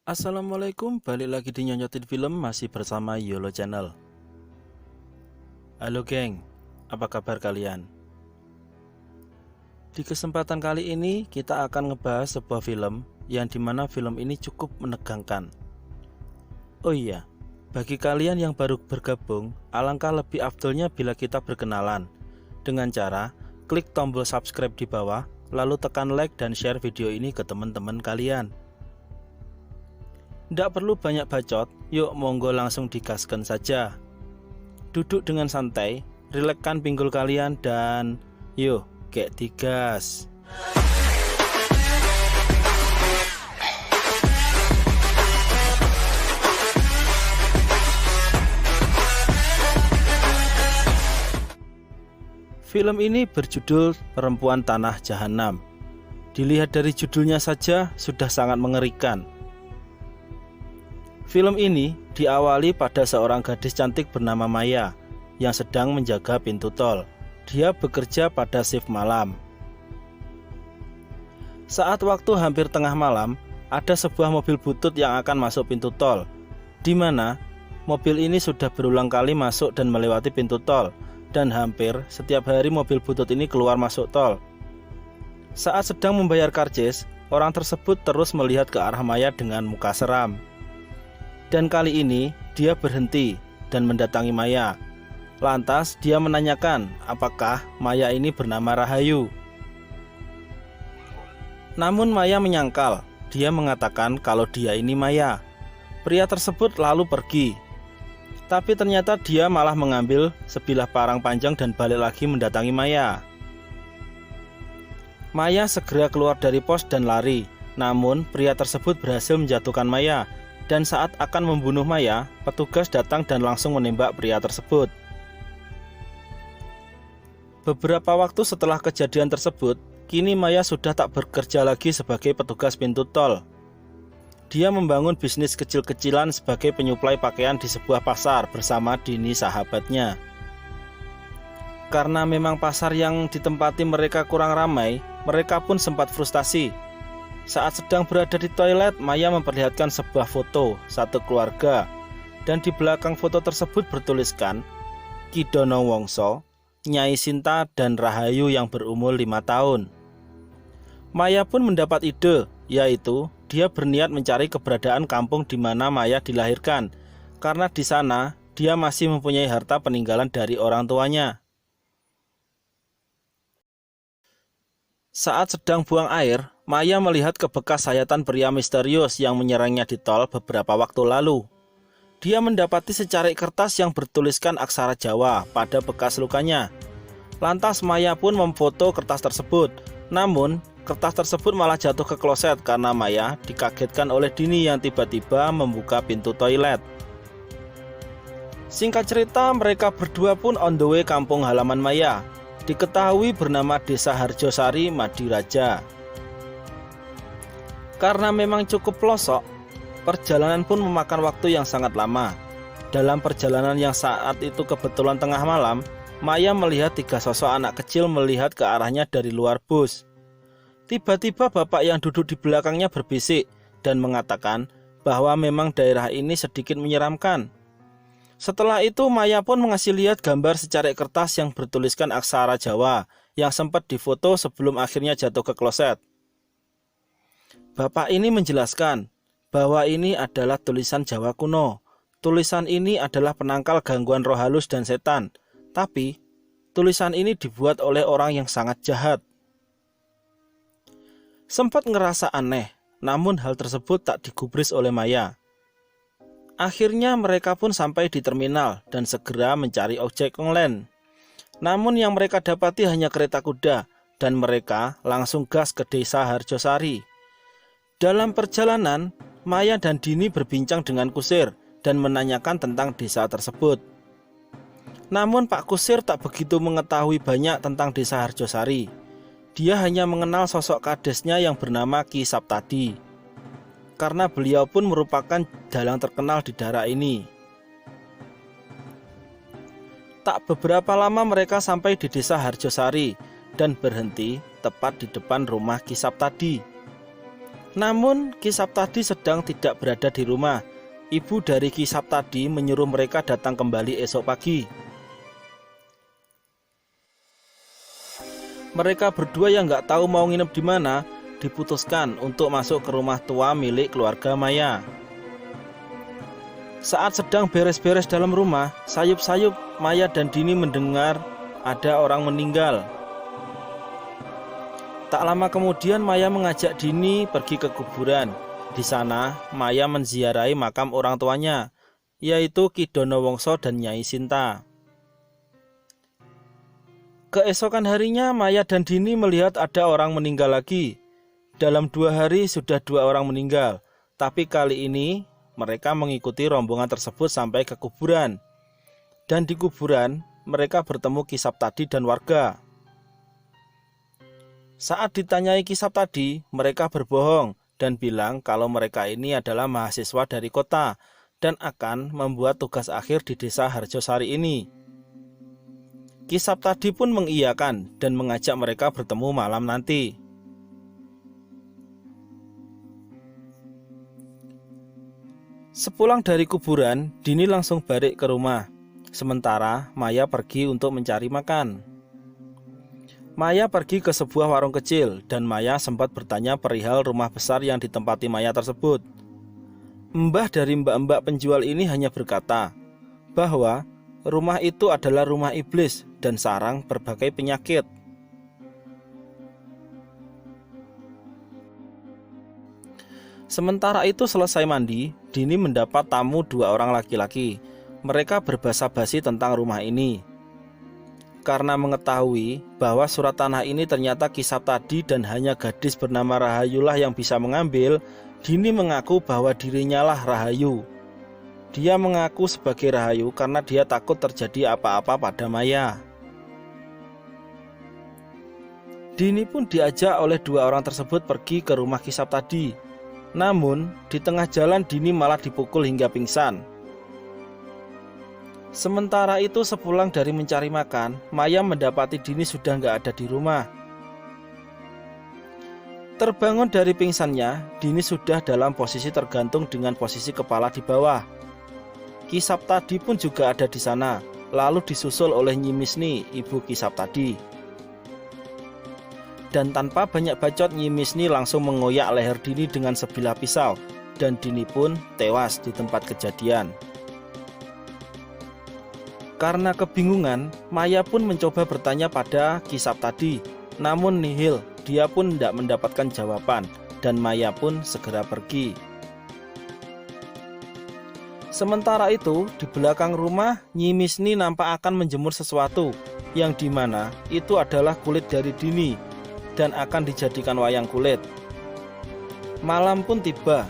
Assalamualaikum, balik lagi di Nyonyotin Film masih bersama YOLO Channel. Halo geng, apa kabar kalian? Di kesempatan kali ini kita akan ngebahas sebuah film yang dimana film ini cukup menegangkan. Oh iya, bagi kalian yang baru bergabung, alangkah lebih afdolnya bila kita berkenalan dengan cara klik tombol subscribe di bawah, lalu tekan like dan share video ini ke teman-teman kalian. Tidak perlu banyak bacot, yuk monggo langsung digaskan saja. Duduk dengan santai, rilekkan pinggul kalian dan yuk get digas. Film ini berjudul Perempuan Tanah Jahanam. Dilihat dari judulnya saja sudah sangat mengerikan. Film ini diawali pada seorang gadis cantik bernama Maya yang sedang menjaga pintu tol. Dia bekerja pada shift malam. Saat waktu hampir tengah malam, ada sebuah mobil butut yang akan masuk pintu tol, di mana mobil ini sudah berulang kali masuk dan melewati pintu tol, dan hampir setiap hari mobil butut ini keluar masuk tol. Saat sedang membayar karcis, orang tersebut terus melihat ke arah Maya dengan muka seram. Dan kali ini dia berhenti dan mendatangi Maya. Lantas dia menanyakan apakah Maya ini bernama Rahayu. Namun Maya menyangkal. Dia mengatakan kalau dia ini Maya. Pria tersebut lalu pergi. Tapi ternyata dia malah mengambil sebilah parang panjang dan balik lagi mendatangi Maya. Maya segera keluar dari pos dan lari. Namun pria tersebut berhasil menjatuhkan Maya. Dan saat akan membunuh Maya, petugas datang dan langsung menembak pria tersebut. Beberapa waktu setelah kejadian tersebut, kini Maya sudah tak bekerja lagi sebagai petugas pintu tol. Dia membangun bisnis kecil-kecilan sebagai penyuplai pakaian di sebuah pasar bersama Dini sahabatnya. Karena memang pasar yang ditempati mereka kurang ramai, mereka pun sempat frustasi. Saat sedang berada di toilet, Maya memperlihatkan sebuah foto satu keluarga, dan di belakang foto tersebut bertuliskan Kidono Wongso, Nyai Sinta, dan Rahayu yang berumur 5 tahun. Maya pun mendapat ide, yaitu dia berniat mencari keberadaan kampung di mana Maya dilahirkan, karena di sana dia masih mempunyai harta peninggalan dari orang tuanya. Saat sedang buang air, Maya melihat ke bekas sayatan pria misterius yang menyerangnya di tol beberapa waktu lalu. Dia mendapati secarik kertas yang bertuliskan aksara Jawa pada bekas lukanya. Lantas Maya pun memfoto kertas tersebut. Namun, kertas tersebut malah jatuh ke kloset karena Maya dikagetkan oleh Dini yang tiba-tiba membuka pintu toilet. Singkat cerita, mereka berdua pun on the way kampung halaman Maya. Diketahui bernama Desa Harjosari, Madiraja. Karena memang cukup pelosok, perjalanan pun memakan waktu yang sangat lama. Dalam perjalanan yang saat itu kebetulan tengah malam, Maya melihat 3 sosok anak kecil melihat ke arahnya dari luar bus. Tiba-tiba bapak yang duduk di belakangnya berbisik dan mengatakan bahwa memang daerah ini sedikit menyeramkan. Setelah itu Maya pun mengasih lihat gambar secarik kertas yang bertuliskan aksara Jawa yang sempat difoto sebelum akhirnya jatuh ke kloset. Bapak ini menjelaskan bahwa ini adalah tulisan Jawa kuno. Tulisan ini adalah penangkal gangguan roh halus dan setan. Tapi tulisan ini dibuat oleh orang yang sangat jahat. Sempat ngerasa aneh, namun hal tersebut tak digubris oleh Maya. Akhirnya mereka pun sampai di terminal dan segera mencari ojek online. Namun yang mereka dapati hanya kereta kuda dan mereka langsung gas ke Desa Harjosari. Dalam perjalanan, Maya dan Dini berbincang dengan kusir dan menanyakan tentang desa tersebut. Namun Pak Kusir tak begitu mengetahui banyak tentang Desa Harjosari. Dia hanya mengenal sosok kadesnya yang bernama Ki Saptadi. Karena beliau pun merupakan dalang terkenal di daerah ini. Tak beberapa lama mereka sampai di Desa Harjosari dan berhenti tepat di depan rumah Ki Saptadi. Namun Ki Saptadi sedang tidak berada di rumah. Ibu dari Ki Saptadi menyuruh mereka datang kembali esok pagi. Mereka berdua yang nggak tahu mau nginep di mana diputuskan untuk masuk ke rumah tua milik keluarga Maya. Saat sedang beres-beres dalam rumah, sayup-sayup Maya dan Dini mendengar ada orang meninggal. Tak lama kemudian Maya mengajak Dini pergi ke kuburan. Di sana Maya menziarahi makam orang tuanya, yaitu Ki Donowongso dan Nyai Sinta. Keesokan harinya Maya dan Dini melihat ada orang meninggal lagi. Dalam 2 hari sudah 2 orang meninggal, tapi kali ini mereka mengikuti rombongan tersebut sampai ke kuburan. Dan di kuburan mereka bertemu Ki Saptadi dan warga. Saat ditanyai Ki Saptadi, mereka berbohong dan bilang kalau mereka ini adalah mahasiswa dari kota dan akan membuat tugas akhir di desa Harjosari ini. Ki Saptadi pun mengiyakan dan mengajak mereka bertemu malam nanti. Sepulang dari kuburan, Dini langsung balik ke rumah. Sementara Maya pergi untuk mencari makan. Maya pergi ke sebuah warung kecil dan Maya sempat bertanya perihal rumah besar yang ditempati Maya tersebut. Mbah dari mbak-mbak penjual ini hanya berkata bahwa rumah itu adalah rumah iblis dan sarang berbagai penyakit. Sementara itu selesai mandi, Dini mendapat tamu 2 orang laki-laki. Mereka berbahasa basi tentang rumah ini. Karena mengetahui bahwa surat tanah ini ternyata Ki Saptadi dan hanya gadis bernama Rahayulah yang bisa mengambil, Dini mengaku bahwa dirinya lah Rahayu. Dia mengaku sebagai Rahayu karena dia takut terjadi apa-apa pada Maya. Dini pun diajak oleh 2 orang tersebut pergi ke rumah Ki Saptadi. Namun di tengah jalan Dini malah dipukul hingga pingsan. Sementara itu sepulang dari mencari makan, Maya mendapati Dini sudah nggak ada di rumah. Terbangun dari pingsannya, Dini sudah dalam posisi tergantung dengan posisi kepala di bawah. Ki Saptadi pun juga ada di sana, lalu disusul oleh Nyi Misni, ibu Ki Saptadi. Dan tanpa banyak bacot, Nyi Misni langsung mengoyak leher Dini dengan sebilah pisau, dan Dini pun tewas di tempat kejadian. Karena kebingungan, Maya pun mencoba bertanya pada Ki Saptadi, namun nihil, dia pun tidak mendapatkan jawaban, dan Maya pun segera pergi. Sementara itu, di belakang rumah, Nyi Misni nampak akan menjemur sesuatu, yang dimana itu adalah kulit dari Dini, dan akan dijadikan wayang kulit. Malam pun tiba.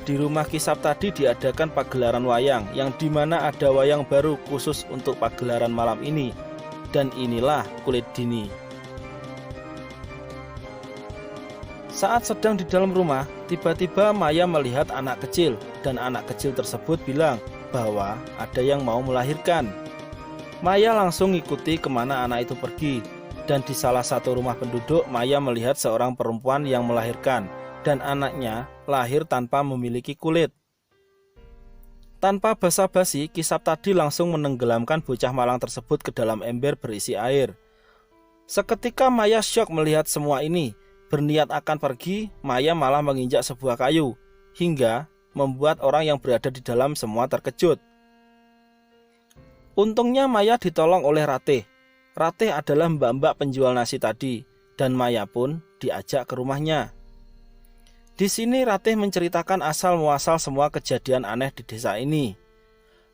Di rumah Ki Saptadi diadakan pagelaran wayang, yang dimana ada wayang baru khusus untuk pagelaran malam ini. Dan inilah kulit Dini. Saat sedang di dalam rumah, tiba-tiba Maya melihat anak kecil, dan anak kecil tersebut bilang bahwa ada yang mau melahirkan. Maya langsung ngikuti kemana anak itu pergi, dan di salah satu rumah penduduk Maya melihat seorang perempuan yang melahirkan, dan anaknya lahir tanpa memiliki kulit. Tanpa basa-basi, Ki Saptadi langsung menenggelamkan bocah malang tersebut ke dalam ember berisi air. Seketika Maya syok melihat semua ini. Berniat akan pergi, Maya malah menginjak sebuah kayu, hingga membuat orang yang berada di dalam semua terkejut. Untungnya Maya ditolong oleh Ratih. Ratih adalah mbak-mbak penjual nasi tadi, dan Maya pun diajak ke rumahnya. Di sini Ratih menceritakan asal-muasal semua kejadian aneh di desa ini.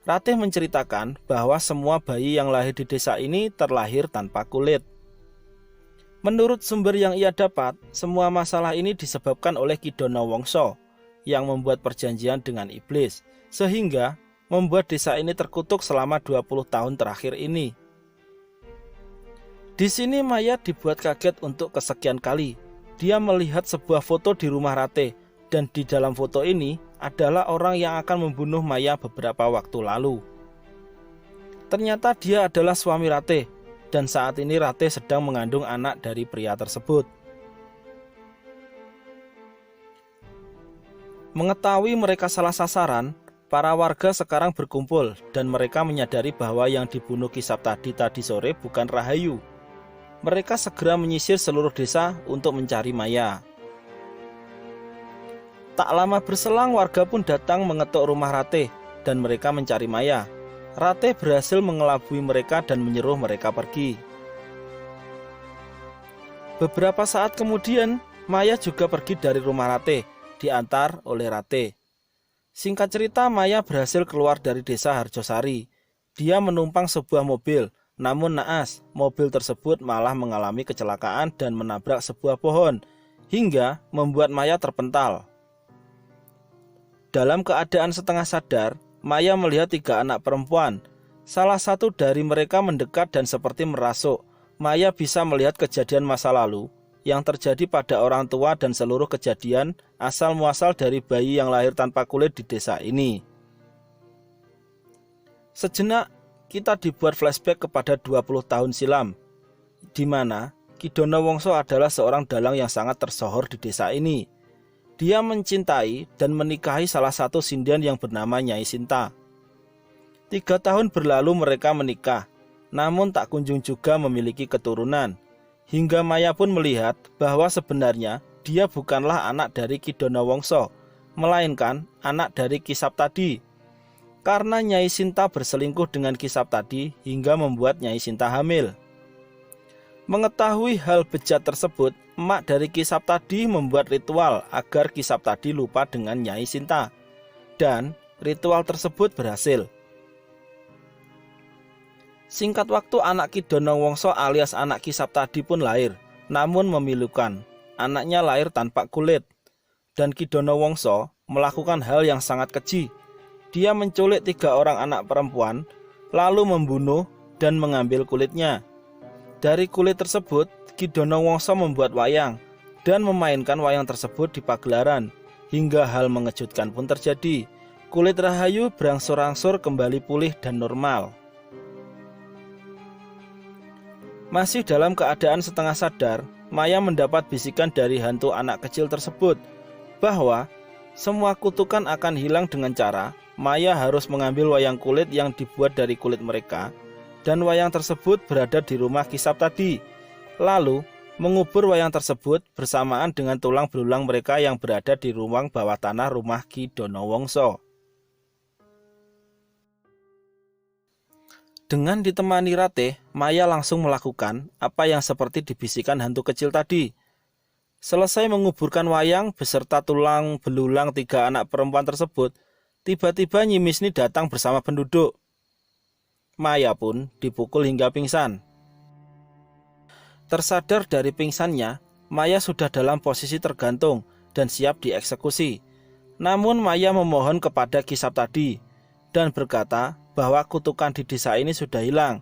Ratih menceritakan bahwa semua bayi yang lahir di desa ini terlahir tanpa kulit. Menurut sumber yang ia dapat, semua masalah ini disebabkan oleh Ki Donowongso yang membuat perjanjian dengan iblis, sehingga membuat desa ini terkutuk selama 20 tahun terakhir ini. Di sini Maya dibuat kaget untuk kesekian kali. Dia melihat sebuah foto di rumah Ratih, dan di dalam foto ini adalah orang yang akan membunuh Maya beberapa waktu lalu. Ternyata dia adalah suami Ratih, dan saat ini Ratih sedang mengandung anak dari pria tersebut. Mengetahui mereka salah sasaran, para warga sekarang berkumpul dan mereka menyadari bahwa yang dibunuh Ki Saptadi tadi sore bukan Rahayu. Mereka segera menyisir seluruh desa untuk mencari Maya. Tak lama berselang warga pun datang mengetuk rumah Ratih dan mereka mencari Maya. Ratih berhasil mengelabui mereka dan menyuruh mereka pergi. Beberapa saat kemudian, Maya juga pergi dari rumah Ratih, diantar oleh Ratih. Singkat cerita, Maya berhasil keluar dari desa Harjosari. Dia menumpang sebuah mobil, namun naas, mobil tersebut malah mengalami kecelakaan dan menabrak sebuah pohon, hingga membuat Maya terpental. Dalam keadaan setengah sadar, Maya melihat 3 anak perempuan. Salah satu dari mereka mendekat dan seperti merasuk. Maya bisa melihat kejadian masa lalu yang terjadi pada orang tua dan seluruh kejadian asal muasal dari bayi yang lahir tanpa kulit di desa ini. Sejenak kita dibuat flashback kepada 20 tahun silam, di mana Ki Donowongso adalah seorang dalang yang sangat tersohor di desa ini. Dia mencintai dan menikahi salah satu sindian yang bernama Nyai Sinta. 3 tahun berlalu mereka menikah, namun tak kunjung juga memiliki keturunan. Hingga Maya pun melihat bahwa sebenarnya dia bukanlah anak dari Ki Donowongso, melainkan anak dari Ki Saptadi. Karena Nyai Sinta berselingkuh dengan Ki Saptadi hingga membuat Nyai Sinta hamil. Mengetahui hal bejat tersebut, emak dari Ki Saptadi membuat ritual agar Ki Saptadi lupa dengan Nyai Sinta. Dan ritual tersebut berhasil. Singkat waktu anak Ki Donowongso alias anak Ki Saptadi pun lahir, namun memilukan. Anaknya lahir tanpa kulit. Dan Ki Donowongso melakukan hal yang sangat keji. Dia menculik 3 orang anak perempuan, lalu membunuh dan mengambil kulitnya. Dari kulit tersebut, Ki Donowongso membuat wayang dan memainkan wayang tersebut di pagelaran. Hingga hal mengejutkan pun terjadi. Kulit Rahayu berangsur-angsur kembali pulih dan normal. Masih dalam keadaan setengah sadar, Maya mendapat bisikan dari hantu anak kecil tersebut bahwa semua kutukan akan hilang dengan cara Maya harus mengambil wayang kulit yang dibuat dari kulit mereka, dan wayang tersebut berada di rumah Ki Saptadi, lalu mengubur wayang tersebut bersamaan dengan tulang belulang mereka yang berada di ruang bawah tanah rumah Ki Donowongso. Dengan ditemani Ratih, Maya langsung melakukan apa yang seperti dibisikkan hantu kecil tadi. Selesai menguburkan wayang beserta tulang belulang 3 anak perempuan tersebut, tiba-tiba Nyi Misni datang bersama penduduk. Maya pun dipukul hingga pingsan. Tersadar dari pingsannya, Maya sudah dalam posisi tergantung dan siap dieksekusi. Namun Maya memohon kepada Ki Saptadi dan berkata bahwa kutukan di desa ini sudah hilang.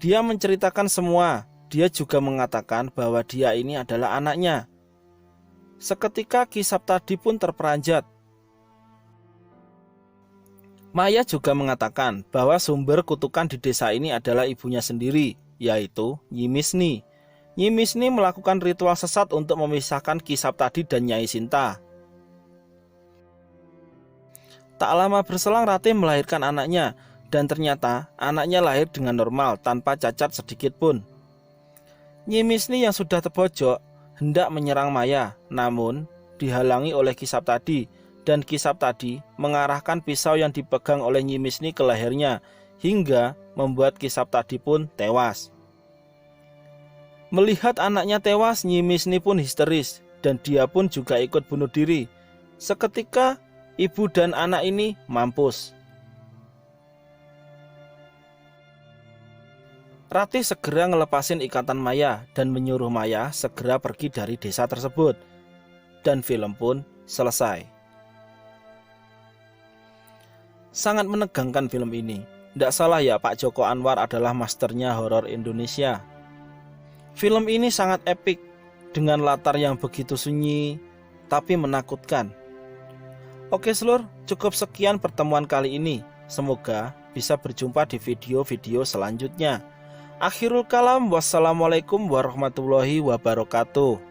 Dia menceritakan semua. Dia juga mengatakan bahwa dia ini adalah anaknya. Seketika Ki Saptadi pun terperanjat. Maya juga mengatakan bahwa sumber kutukan di desa ini adalah ibunya sendiri, yaitu Nyi Misni. Nyi Misni melakukan ritual sesat untuk memisahkan Ki Saptadi dan Nyai Sinta. Tak lama berselang Ratih melahirkan anaknya, dan ternyata anaknya lahir dengan normal tanpa cacat sedikit pun. Nyi Misni yang sudah terpojok hendak menyerang Maya, namun dihalangi oleh Ki Saptadi, dan Ki Saptadi mengarahkan pisau yang dipegang oleh Nyi Misni ke lehernya hingga membuat Ki Saptadi pun tewas. Melihat anaknya tewas, Nyi Misni pun histeris dan dia pun juga ikut bunuh diri. Seketika ibu dan anak ini mampus. Ratih segera ngelepasin ikatan Maya dan menyuruh Maya segera pergi dari desa tersebut. Dan film pun selesai. Sangat menegangkan film ini. Tidak salah ya, Pak Joko Anwar adalah masternya horor Indonesia. Film ini sangat epik dengan latar yang begitu sunyi tapi menakutkan. Oke seluruh, cukup sekian pertemuan kali ini. Semoga bisa berjumpa di video-video selanjutnya. Akhirul kalam, wassalamualaikum warahmatullahi wabarakatuh.